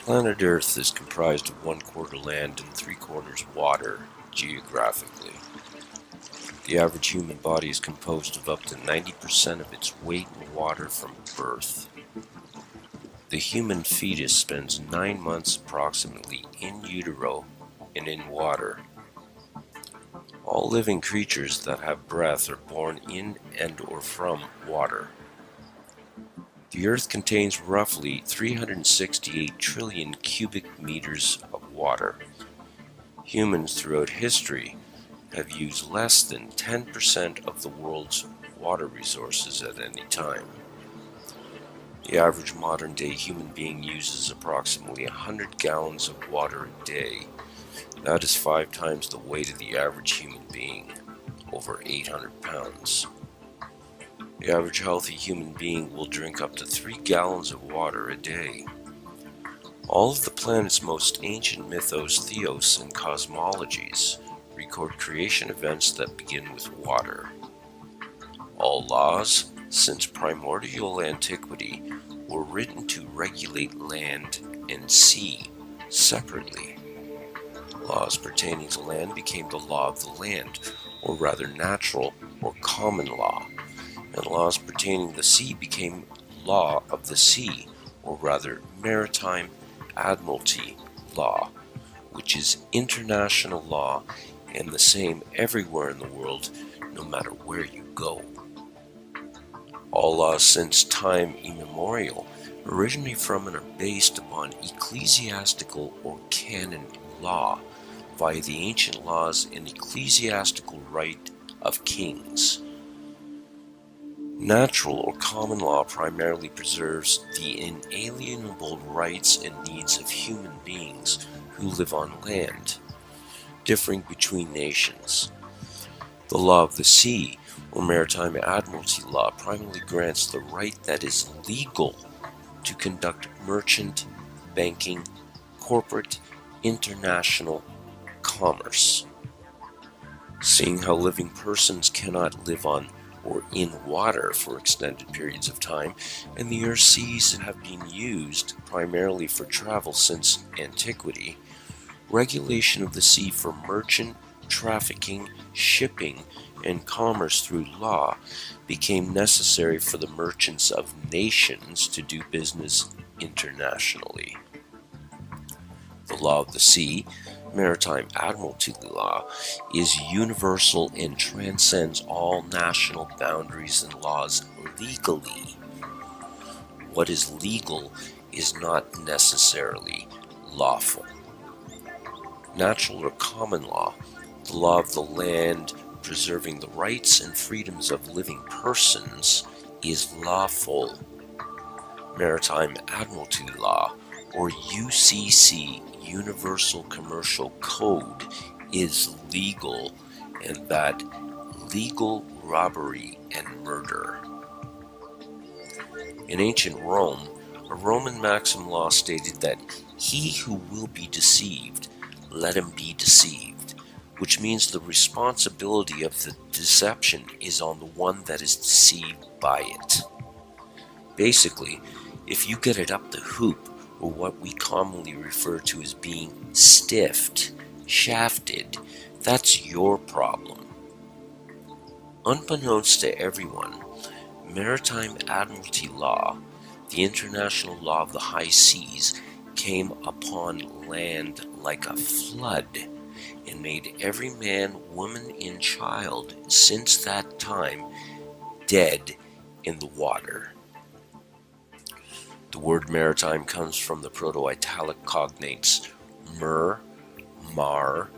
Planet Earth is comprised of 1/4 land and 3/4 water, geographically. The average human body is composed of up to 90% of its weight in water from birth. The human fetus spends 9 months approximately in utero and in water. All living creatures that have breath are born in and or from water. The Earth contains roughly 368 trillion cubic meters of water. Humans throughout history have used less than 10% of the world's water resources at any time. The average modern-day human being uses approximately 100 gallons of water a day. That is 5 times the weight of the average human being, over 800 pounds. The average healthy human being will drink up to 3 gallons of water a day. All of the planet's most ancient mythos, theos, and cosmologies record creation events that begin with water. All laws, since primordial antiquity, were written to regulate land and sea separately. Laws pertaining to land became the law of the land, or rather natural or common law, and laws pertaining to the sea became law of the sea, or rather maritime admiralty law, which is international law and the same everywhere in the world, no matter where you go. All laws since time immemorial originate from and are based upon ecclesiastical or canon law via the ancient laws and ecclesiastical right of kings. Natural or common law primarily preserves the inalienable rights and needs of human beings who live on land, differing between nations. The law of the sea, or maritime admiralty law, primarily grants the right that is legal to conduct merchant, banking, corporate, international commerce. Seeing how living persons cannot live on or in water for extended periods of time, and the Earth's seas have been used primarily for travel since antiquity, regulation of the sea for merchant, trafficking, shipping, and commerce through law became necessary for the merchants of nations to do business internationally. The law of the sea, maritime admiralty law, is universal and transcends all national boundaries and laws legally. What is legal is not necessarily lawful. Natural or common law, the law of the land preserving the rights and freedoms of living persons, is lawful. Maritime admiralty law, or UCC, Universal Commercial Code, is legal, and that legal robbery and murder. In ancient Rome, a Roman maxim law stated that he who will be deceived, let him be deceived, which means the responsibility of the deception is on the one that is deceived by it. Basically, if you get it up the hoop, or what we commonly refer to as being stiffed, shafted, that's your problem. Unbeknownst to everyone, maritime admiralty law, the international law of the high seas, came upon land like a flood and made every man, woman, and child since that time dead in the water. The word maritime comes from the Proto-Italic cognates mer, mar,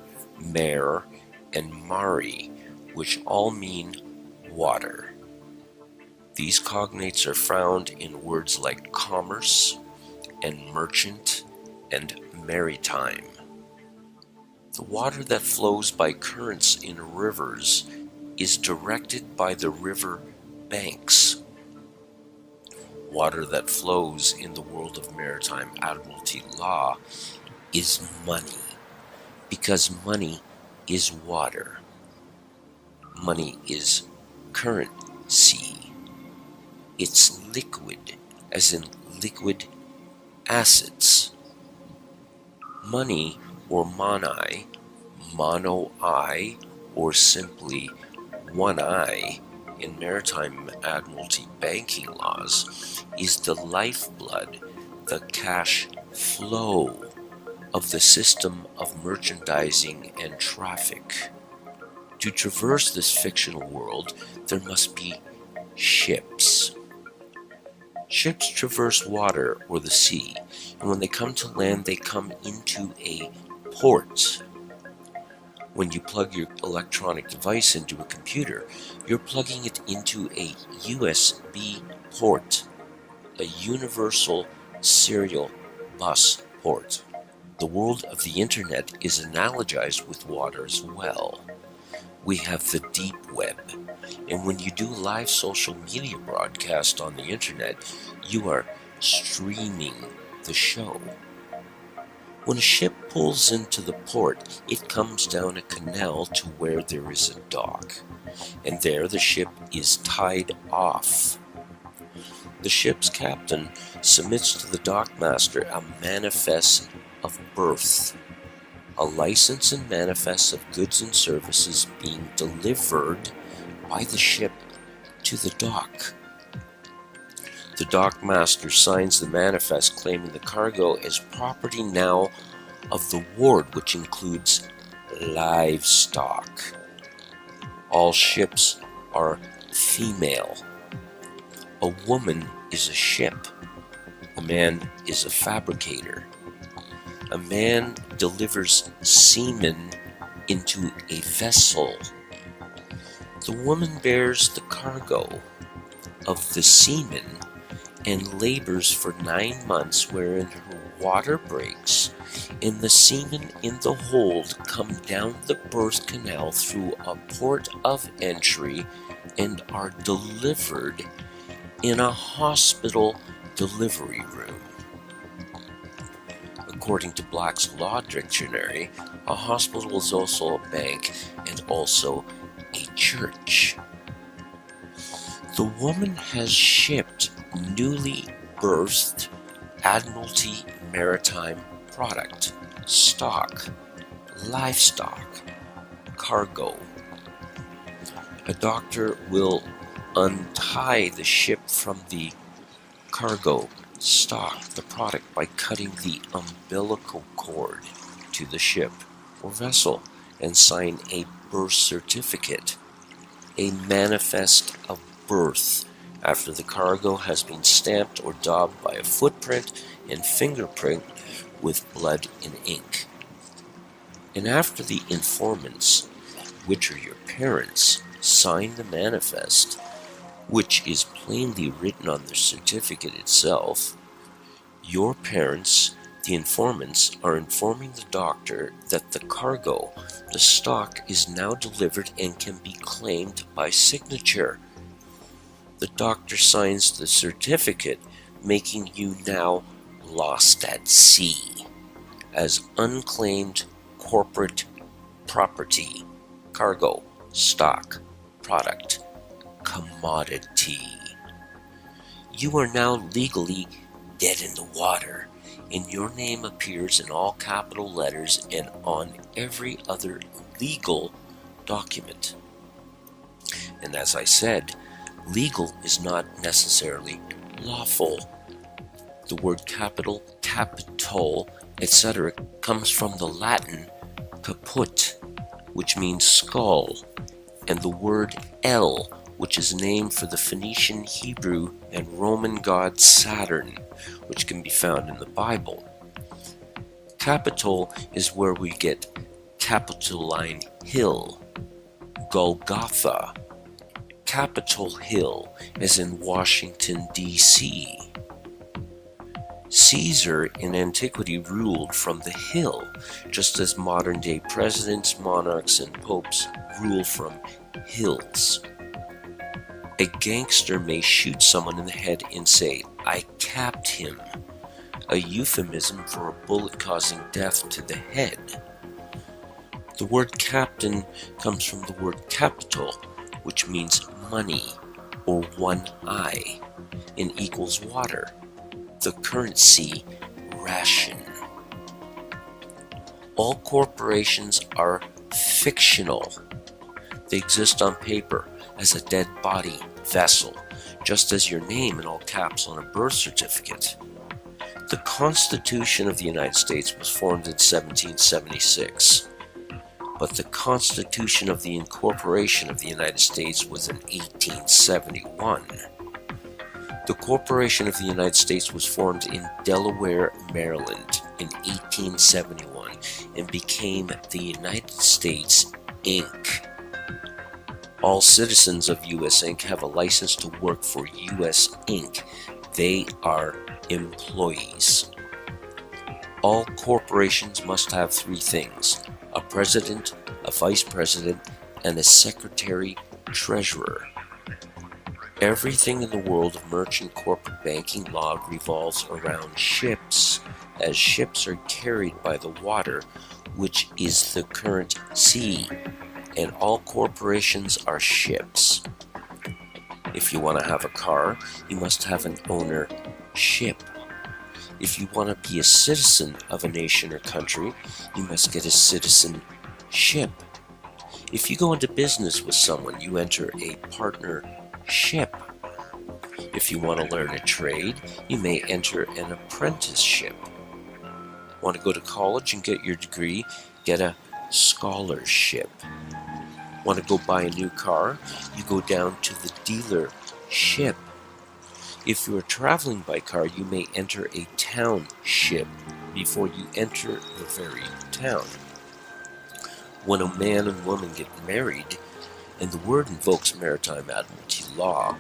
mare, and mari, which all mean water. These cognates are found in words like commerce and merchant and maritime. The water that flows by currents in rivers is directed by the river banks. Water that flows in the world of maritime admiralty law is money, because money is water. Money is currency. It's liquid, as in liquid assets. Money, or monai, mono-eye, or simply one eye in maritime admiralty banking laws, is the lifeblood, the cash flow of the system of merchandising and traffic. To traverse this fictional world, there must be ships. Ships traverse water or the sea, and when they come to land, they come into a port. When you plug your electronic device into a computer, you're plugging it into a USB port, a universal serial bus port. The world of the internet is analogized with water as well. We have the deep web, and when you do live social media broadcast on the internet, you are streaming the show. When a ship pulls into the port, it comes down a canal to where there is a dock, and there the ship is tied off. The ship's captain submits to the dockmaster a manifest of birth, a license and manifest of goods and services being delivered by the ship to the dock. The dockmaster signs the manifest claiming the cargo as property now of the ward, which includes livestock. All ships are female. A woman is a ship. A man is a fabricator. A man delivers semen into a vessel. The woman bears the cargo of the semen and labors for 9 months, wherein her water breaks, and the semen in the hold come down the birth canal through a port of entry and are delivered in a hospital delivery room. According to Black's Law Dictionary, a hospital is also a bank and also a church. The woman has shipped newly birthed Admiralty maritime product, stock, livestock, cargo. A doctor will untie the ship from the cargo, stock, the product, by cutting the umbilical cord to the ship or vessel and sign a birth certificate, a manifest of birth, after the cargo has been stamped or daubed by a footprint and fingerprint with blood and ink. And after the informants, which are your parents, sign the manifest, which is plainly written on the certificate itself, your parents, the informants, are informing the doctor that the cargo, the stock, is now delivered and can be claimed by signature. The doctor signs the certificate, making you now lost at sea as unclaimed corporate property, cargo, stock, product, commodity. You are now legally dead in the water, and your name appears in all capital letters and on every other legal document. And as I said, legal is not necessarily lawful. The word capital, capitol, etc. comes from the Latin caput, which means skull, and the word El, which is named for the Phoenician, Hebrew, and Roman god Saturn, which can be found in the Bible. Capitol is where we get Capitoline Hill, Golgotha, Capitol Hill, as in Washington, D.C. Caesar in antiquity ruled from the hill, just as modern-day presidents, monarchs, and popes rule from hills. A gangster may shoot someone in the head and say, "I capped him," a euphemism for a bullet causing death to the head. The word captain comes from the word capital, which means money or one eye, and equals water, the currency ration. All corporations are fictional. They exist on paper as a dead body vessel, just as your name in all caps on a birth certificate. The Constitution of the United States was formed in 1776, but the Constitution of the Incorporation of the United States was in 1871. The Corporation of the United States was formed in Delaware, Maryland in 1871 and became the United States, Inc. All citizens of US Inc. have a license to work for US Inc. They are employees. All corporations must have three things: a president, a vice president, and a secretary-treasurer. Everything in the world of merchant corporate banking law revolves around ships, as ships are carried by the water, which is the current sea, and all corporations are ships. If you want to have a car, you must have an ownership. If you want to be a citizen of a nation or country, you must get a citizenship. If you go into business with someone, you enter a partnership. If you want to learn a trade, you may enter an apprenticeship. Want to go to college and get your degree? Get a scholarship. Want to go buy a new car? You go down to the dealership. If you are traveling by car, you may enter a township before you enter the very town. When a man and woman get married, and the word invokes maritime admiralty law,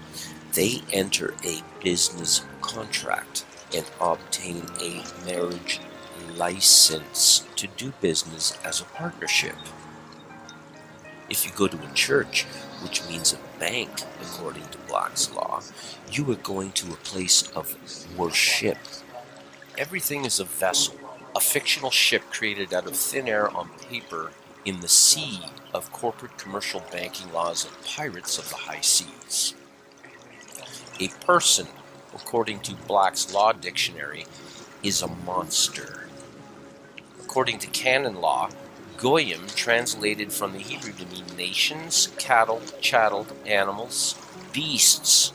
they enter a business contract and obtain a marriage license to do business as a partnership. If you go to a church, which means a bank according to Black's law, you are going to a place of worship. Everything is a vessel, a fictional ship created out of thin air on paper in the sea of corporate commercial banking laws and pirates of the high seas. A person, according to Black's Law Dictionary, is a monster. According to canon law, Goyim, translated from the Hebrew to mean nations, cattle, chattel, animals, beasts,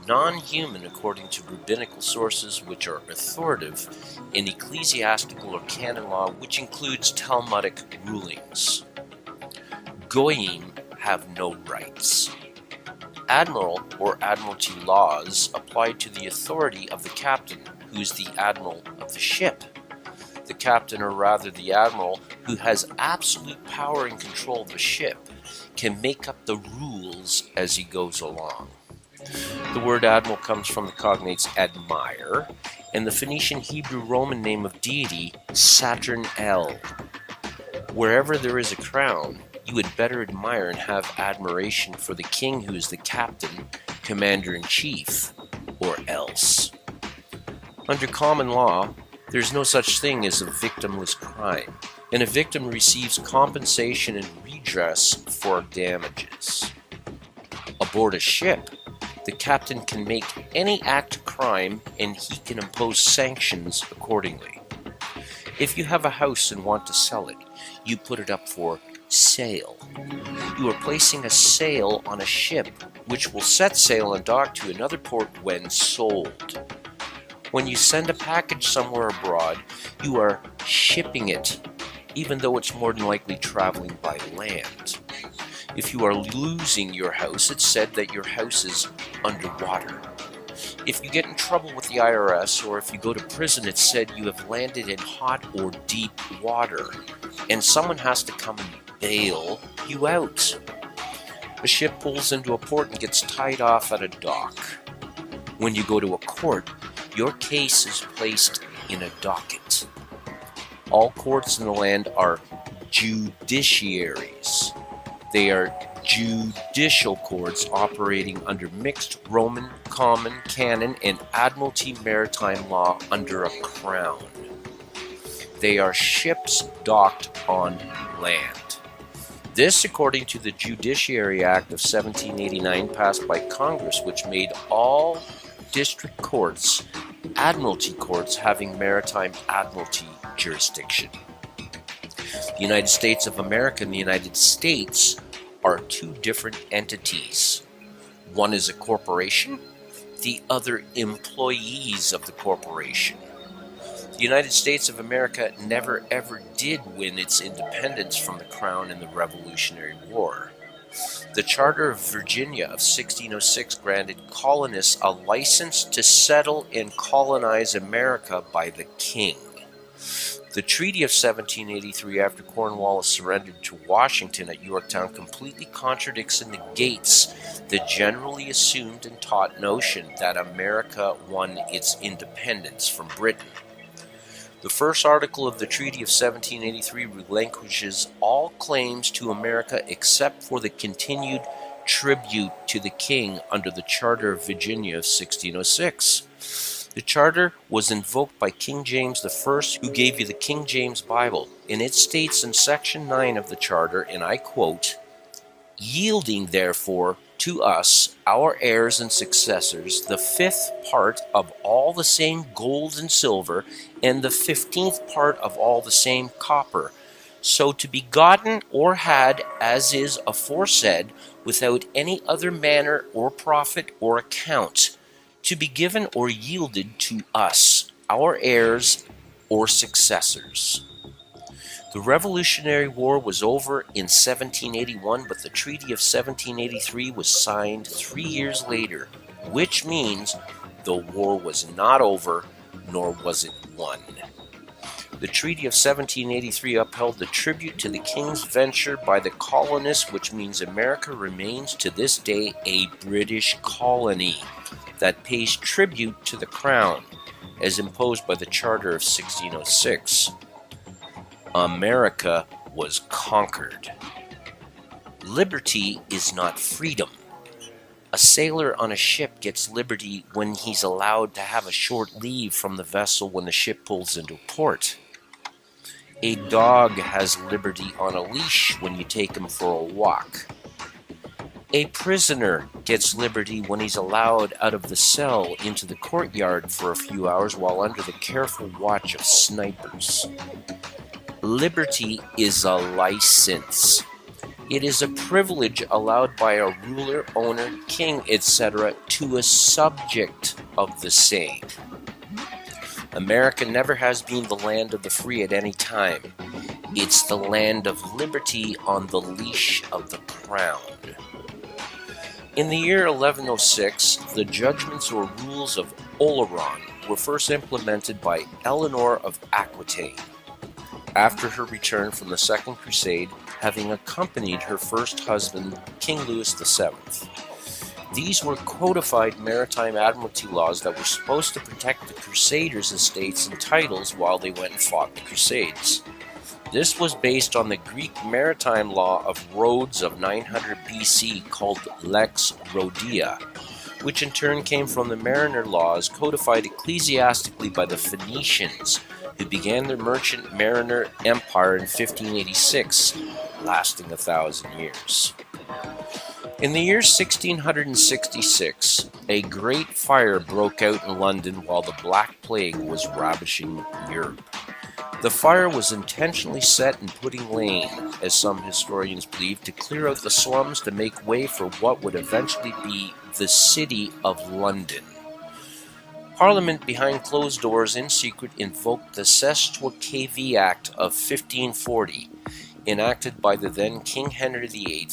non-human according to rabbinical sources which are authoritative, in ecclesiastical or canon law which includes Talmudic rulings. Goyim have no rights. Admiral or admiralty laws apply to the authority of the captain, who is the admiral of the ship. The captain, or rather the admiral, who has absolute power and control of the ship, can make up the rules as he goes along. The word admiral comes from the cognates admire, and the Phoenician Hebrew Roman name of deity, Saturn El. Wherever there is a crown, you had better admire and have admiration for the king who is the captain, commander-in-chief, or else. Under common law, there is no such thing as a victimless crime, and a victim receives compensation and redress for damages. Aboard a ship, the captain can make any act a crime and he can impose sanctions accordingly. If you have a house and want to sell it, you put it up for sale. You are placing a sale on a ship which will set sail and dock to another port when sold. When you send a package somewhere abroad, you are shipping it, even though it's more than likely traveling by land. If you are losing your house, it's said that your house is underwater. If you get in trouble with the IRS, or if you go to prison, it's said you have landed in hot or deep water, and someone has to come and bail you out. A ship pulls into a port and gets tied off at a dock. When you go to a court, your case is placed in a docket. All courts in the land are judiciaries. They are judicial courts operating under mixed Roman, common, canon, and admiralty maritime law under a crown. They are ships docked on land. This, according to the Judiciary Act of 1789 passed by Congress, which made all district courts admiralty courts having maritime admiralty jurisdiction. The United States of America and the United States are two different entities. One is a corporation, the other employees of the corporation. The United States of America never ever did win its independence from the Crown in the Revolutionary War. The Charter of Virginia of 1606 granted colonists a license to settle and colonize America by the King. The Treaty of 1783, after Cornwallis surrendered to Washington at Yorktown, completely contradicts and negates the generally assumed and taught notion that America won its independence from Britain. The first article of the Treaty of 1783 relinquishes all claims to America except for the continued tribute to the King under the Charter of Virginia of 1606. The charter was invoked by King James I, who gave you the King James Bible, and it states in Section 9 of the charter, and I quote, "Yielding therefore to us, our heirs and successors, the 5th part of all the same gold and silver, and the 15th part of all the same copper, so to be gotten or had, as is aforesaid, without any other manner or profit or account, to be given or yielded to us, our heirs or successors." The Revolutionary War was over in 1781, but the Treaty of 1783 was signed 3 years later, which means the war was not over, nor was it won. The Treaty of 1783 upheld the tribute to the King's venture by the colonists, which means America remains to this day a British colony that pays tribute to the Crown, as imposed by the Charter of 1606. America was conquered. Liberty is not freedom. A sailor on a ship gets liberty when he's allowed to have a short leave from the vessel when the ship pulls into port. A dog has liberty on a leash when you take him for a walk. A prisoner gets liberty when he's allowed out of the cell into the courtyard for a few hours while under the careful watch of snipers. Liberty is a license. It is a privilege allowed by a ruler, owner, king, etc. to a subject of the same. America never has been the land of the free at any time. It's the land of liberty on the leash of the Crown. In the year 1106, the judgments or rules of Oleron were first implemented by Eleanor of Aquitaine, after her return from the Second Crusade, having accompanied her first husband, King Louis VII. These were codified maritime admiralty laws that were supposed to protect the Crusaders' estates and titles while they went and fought the Crusades. This was based on the Greek maritime law of Rhodes of 900 BC called Lex Rhodia, which in turn came from the mariner laws codified ecclesiastically by the Phoenicians, who began their merchant mariner empire in 1586, lasting 1,000 years. In the year 1666, a great fire broke out in London while the Black Plague was ravaging Europe. The fire was intentionally set in Pudding Lane, as some historians believe, to clear out the slums to make way for what would eventually be the City of London. Parliament, behind closed doors in secret, invoked the Sestuacav Act of 1540, enacted by the then King Henry VIII,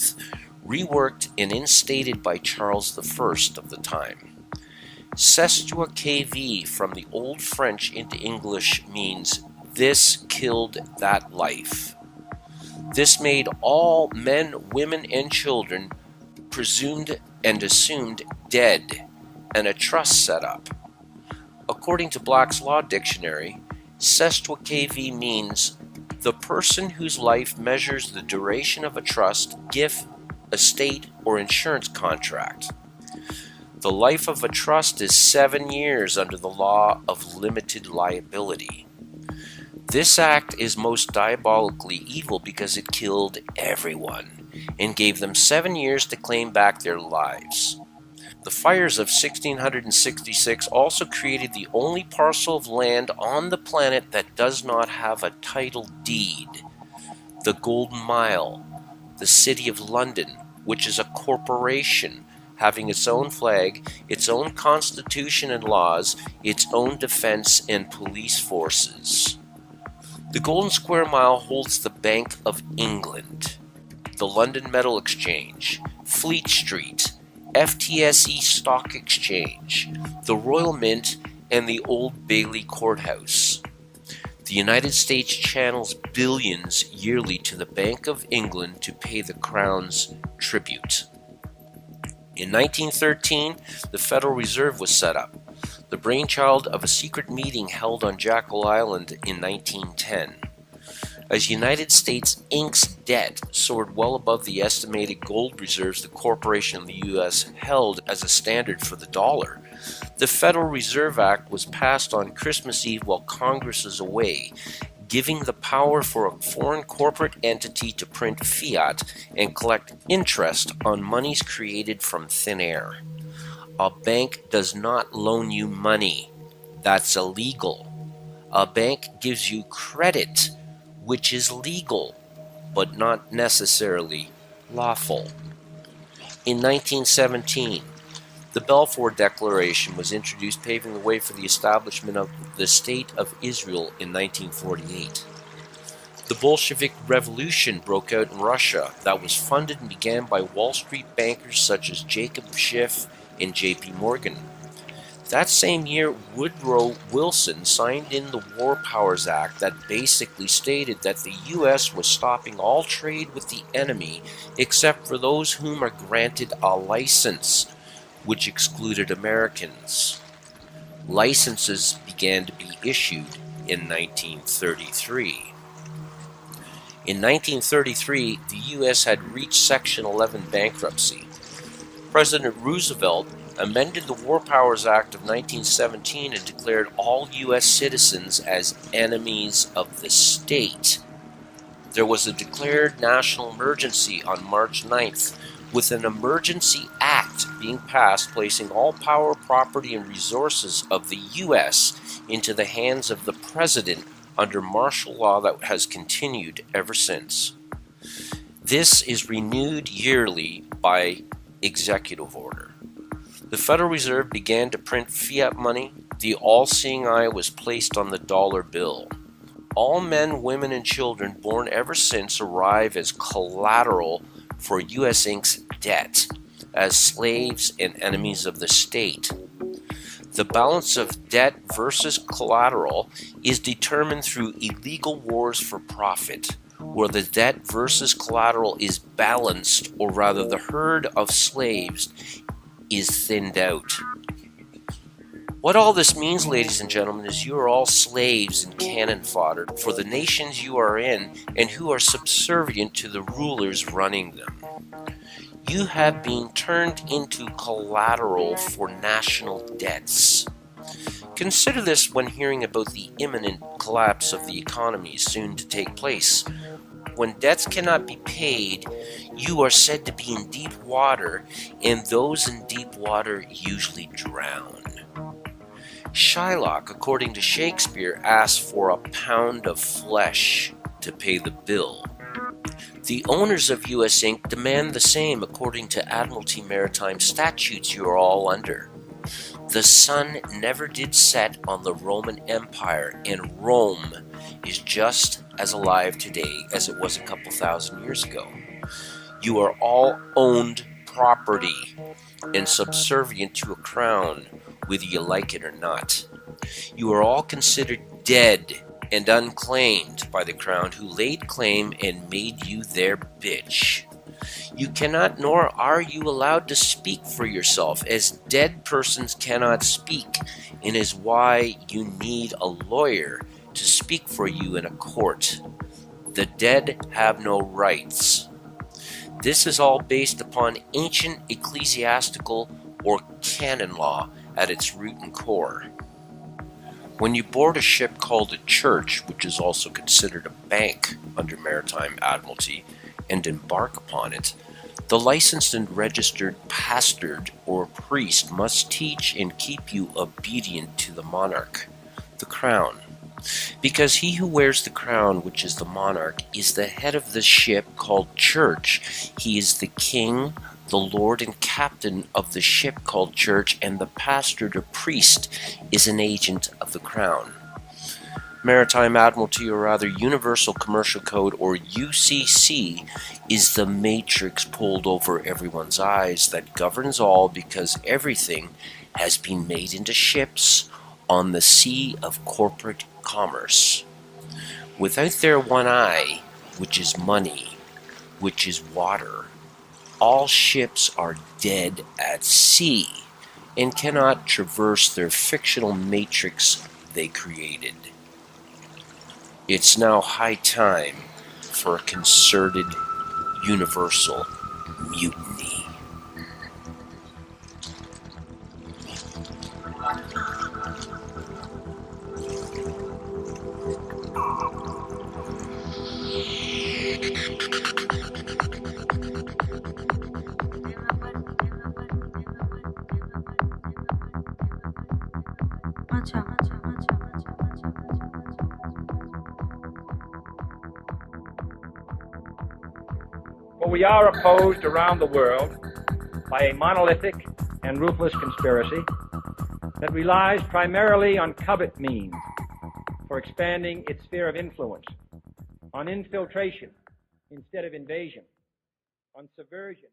reworked and instated by Charles I of the time. Sestuacav, from the Old French into English, means "this killed that life." This made all men, women, and children presumed and assumed dead, and a trust set up. According to Black's Law Dictionary, Sestuacav means the person whose life measures the duration of a trust, gift, estate, or insurance contract. The life of a trust is 7 years under the law of limited liability. This act is most diabolically evil because it killed everyone and gave them 7 years to claim back their lives. The fires of 1666 also created the only parcel of land on the planet that does not have a title deed. the Golden Mile, the City of London, which is a corporation having its own flag, its own constitution and laws, its own defense and police forces. The Golden Square Mile holds the Bank of England, the London Metal Exchange, Fleet Street, FTSE Stock Exchange, the Royal Mint, and the Old Bailey Courthouse. The United States channels billions yearly to the Bank of England to pay the Crown's tribute. In 1913, the Federal Reserve was set up, the brainchild of a secret meeting held on Jekyll Island in 1910. As United States Inc.'s debt soared well above the estimated gold reserves the corporation in the U.S. held as a standard for the dollar, the Federal Reserve Act was passed on Christmas Eve while Congress is away, giving the power for a foreign corporate entity to print fiat and collect interest on monies created from thin air. A bank does not loan you money. That's illegal. A bank gives you credit, which is legal, but not necessarily lawful. In 1917, the Balfour Declaration was introduced, paving the way for the establishment of the State of Israel in 1948. The Bolshevik Revolution broke out in Russia that was funded and began by Wall Street bankers such as Jacob Schiff and J.P. Morgan. That same year, Woodrow Wilson signed in the War Powers Act that basically stated that the U.S. was stopping all trade with the enemy except for those whom are granted a license, which excluded Americans. Licenses began to be issued in 1933. In 1933, the U.S. had reached Section 11 bankruptcy. President Roosevelt amended the War Powers Act of 1917 and declared all U.S. citizens as enemies of the state. There was a declared national emergency on March 9th, with an emergency act being passed placing all power, property, and resources of the U.S. into the hands of the President under martial law that has continued ever since. This is renewed yearly by executive order. The Federal Reserve began to print fiat money. The all-seeing eye was placed on the dollar bill. All men, women, and children born ever since arrive as collateral for U.S. Inc.'s debt, as slaves and enemies of the state. The balance of debt versus collateral is determined through illegal wars for profit, where the debt versus collateral is balanced, or rather the herd of slaves is thinned out. What all this means, ladies and gentlemen, is you are all slaves and cannon fodder for the nations you are in and who are subservient to the rulers running them. You have been turned into collateral for national debts. Consider this when hearing about the imminent collapse of the economy soon to take place. When debts cannot be paid, you are said to be in deep water, and those in deep water usually drown. Shylock, according to Shakespeare, asked for a pound of flesh to pay the bill. The owners of U.S. Inc. demand the same according to Admiralty maritime statutes you are all under. The sun never did set on the Roman Empire, and Rome is just as alive today as it was a couple thousand years ago. You are all owned property and subservient to a crown, whether you like it or not. You are all considered dead and unclaimed by the crown, who laid claim and made you their bitch. You cannot, nor are you allowed to speak for yourself, as dead persons cannot speak, and is why you need a lawyer to speak for you in a court. The dead have no rights. This is all based upon ancient ecclesiastical or canon law at its root and core. When you board a ship called a church, which is also considered a bank under maritime admiralty, and embark upon it, the licensed and registered pastor or priest must teach and keep you obedient to the monarch, the crown. Because he who wears the crown, which is the monarch, is the head of the ship called church. He is the king, the lord and captain of the ship called church, and the pastor or priest is an agent of the crown. Maritime Admiralty, or rather Universal Commercial Code, or UCC, is the matrix pulled over everyone's eyes that governs all, because everything has been made into ships on the sea of corporate commerce. Without their one eye, which is money, which is water, all ships are dead at sea and cannot traverse their fictional matrix they created. It's now high time for a concerted universal mutiny. For we are opposed around the world by a monolithic and ruthless conspiracy that relies primarily on covert means for expanding its sphere of influence, on infiltration instead of invasion, on subversion